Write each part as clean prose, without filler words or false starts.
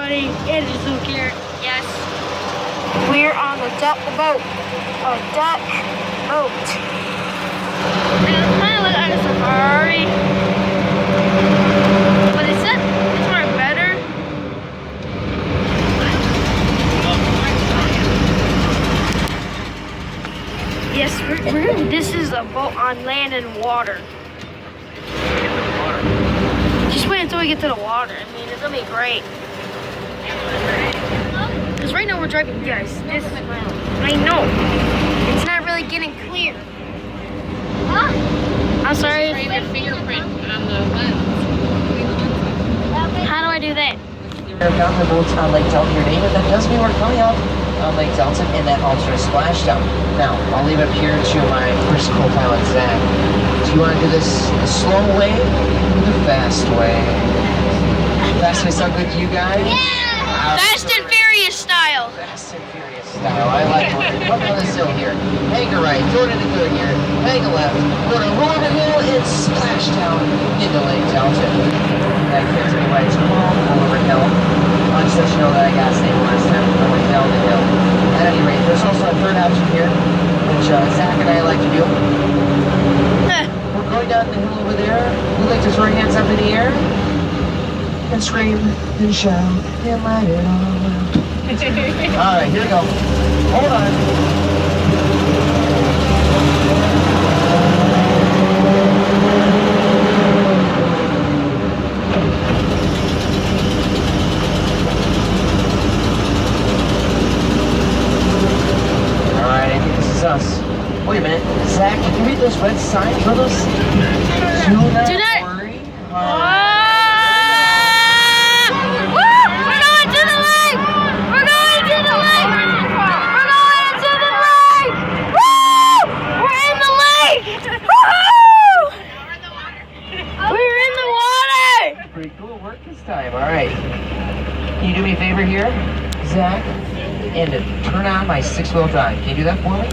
everybody. It is Luke here. Yes, we're on the duck boat. A duck boat. And it's kind of like a safari, but it's more better. Yes, this is a boat on land and water. Just wait until we get to the water. I mean, it's gonna be great. Because right now we're driving, guys. I know. It's not really getting clear. Huh? I'm sorry. Trace your fingerprint on the lens. How do I do that? We're down the boats on Lake Delta here, David. That does mean we're coming up on Lake Delta in that ultra splashdown. Now, I'll leave it up here to my first co-pilot, Zach. Do you want to do this the slow way or the fast way? Fast way sound good to you guys? Yeah! Fast and Furious style. Fast and Furious style. I like it. Come on this hill here. Hang a right, throw it into good gear. Hang a left. We're going to roll the hill and splash down into Lake Delta. That gives me right to roll over hill. I'll just let you know that I got stable last time. I went down the hill. At any rate, there's also a third option here, which Zach and I like to do. We're going down the hill over there. We like to throw our hands up in the air and scream and shout and light it all. Alright, here we go. Hold on. Alright, I think this is us. Wait a minute. Zach, can you read those red signs? Are those? Do not worry. Pretty cool work this time. All right. Can you do me a favor here, Zach? And turn on my six-wheel drive. Can you do that for me?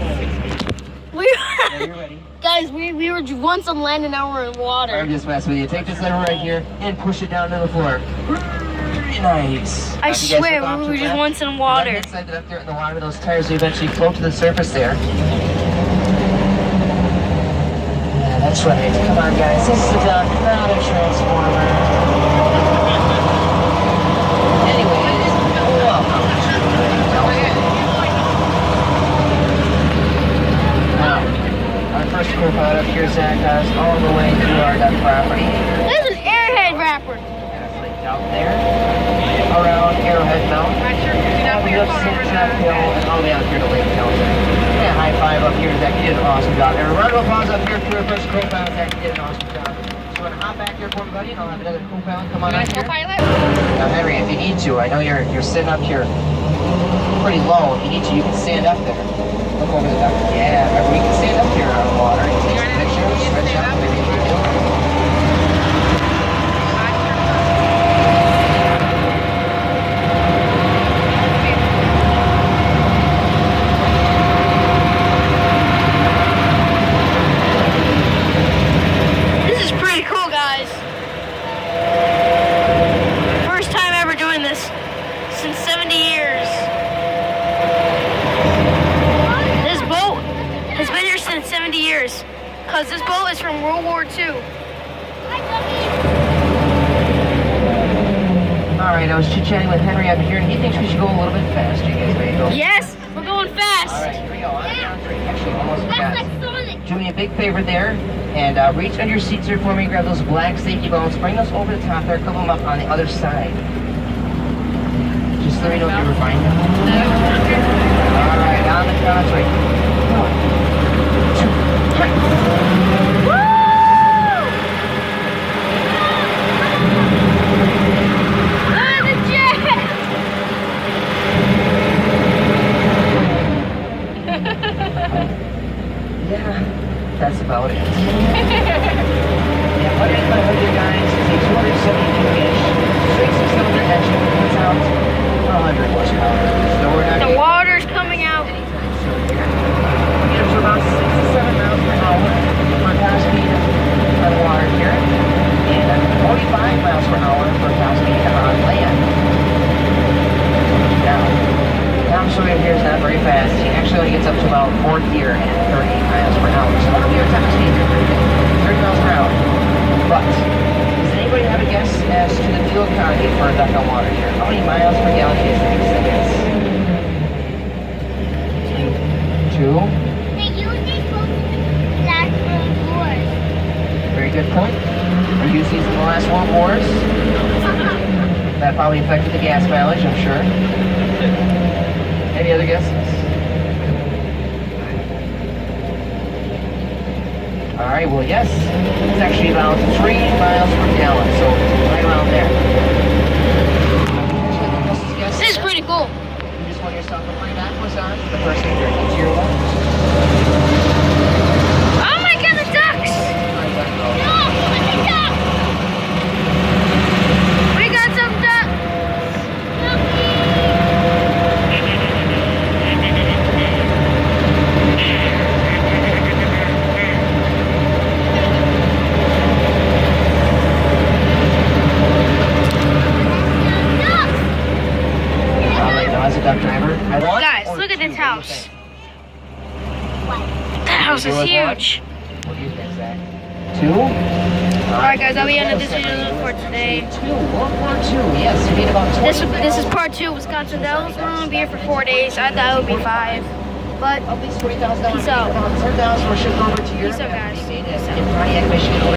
Yeah, you're ready. Guys, we were once on land and now we're in water. I'm just messing with you. Take this lever right here and push it down to the floor. Very nice. I swear, we were just once in water. Inside up there in the water, those tires will eventually float to the surface there. Yeah, that's right. Come on, guys. This is a duck, not a transformer. Anyways, welcome. Now, our first co-pilot up here, Zach, has all the way to our duck property. There's an airhead wrapper. That's like down there, around Arrowhead Mountain. All the way up Sandtrap Hill, and all the way out here to Lake Delta. Yeah, high five up here, Zach. You did an awesome job. And a round of applause up here to our first co-pilot, Zach. You did an awesome job. So you want to hop back here for me, buddy, and I'll have another co-pilot come on up here. Now, Henry, if you need to, I know you're sitting up here pretty low. If you need to, you can stand up there. Look over the duck. Yeah, remember, you can stand up here on the water. You can take some pictures, stretch out, maybe if you do. This is pretty cool, guys. First time ever doing this since 70 years. This boat has been here since 70 years because this boat is from World War II. Alright, I was chit-chatting with Henry up here, and he thinks we should go a little bit faster. You guys ready to go? Yes, we're going fast. Alright, here we go. On the count of three. Actually, almost forgot. Do me a big favor there, and reach under your seats there for me, grab those black safety belts, bring those over the top there, couple them up on the other side. Just let me know if you were fine. Alright, on the count of three. 1, 2, 3. Woo! Yeah, that's about it. Yeah, what is my hood, guys? It's a 272-inch, 6-cylinder engine that puts out 100 horsepower. So we're not The water's coming out. anytime soon here. Get up to about 6 to 7 miles per hour. We're duck on water here. How many miles per gallon is this? 2. They use these last wars. Very good point. They used these in the last world wars. That probably affected the gas mileage, I'm sure. Any other guesses? All right, well, yes. It's actually about 3 miles per gallon, so right around there. This is pretty cool. You just want yourself to play backwards on the person directly to your left. Oh my god, the ducks! No, the ducks! We got some ducks! As a duck driver, Guys, look at this house. That house is huge. What do you think, Zach? 2? Alright guys, that'll be the end of this video for today. 2, World War II, yes, you need about 20 This is part 2 of Wisconsin Dells. We're going to be here for 4 days. I thought it would be 5. But At least $40,000. Peace out. $10,000 for shipping over to Europe. Peace out, guys. In Pontiac, Michigan.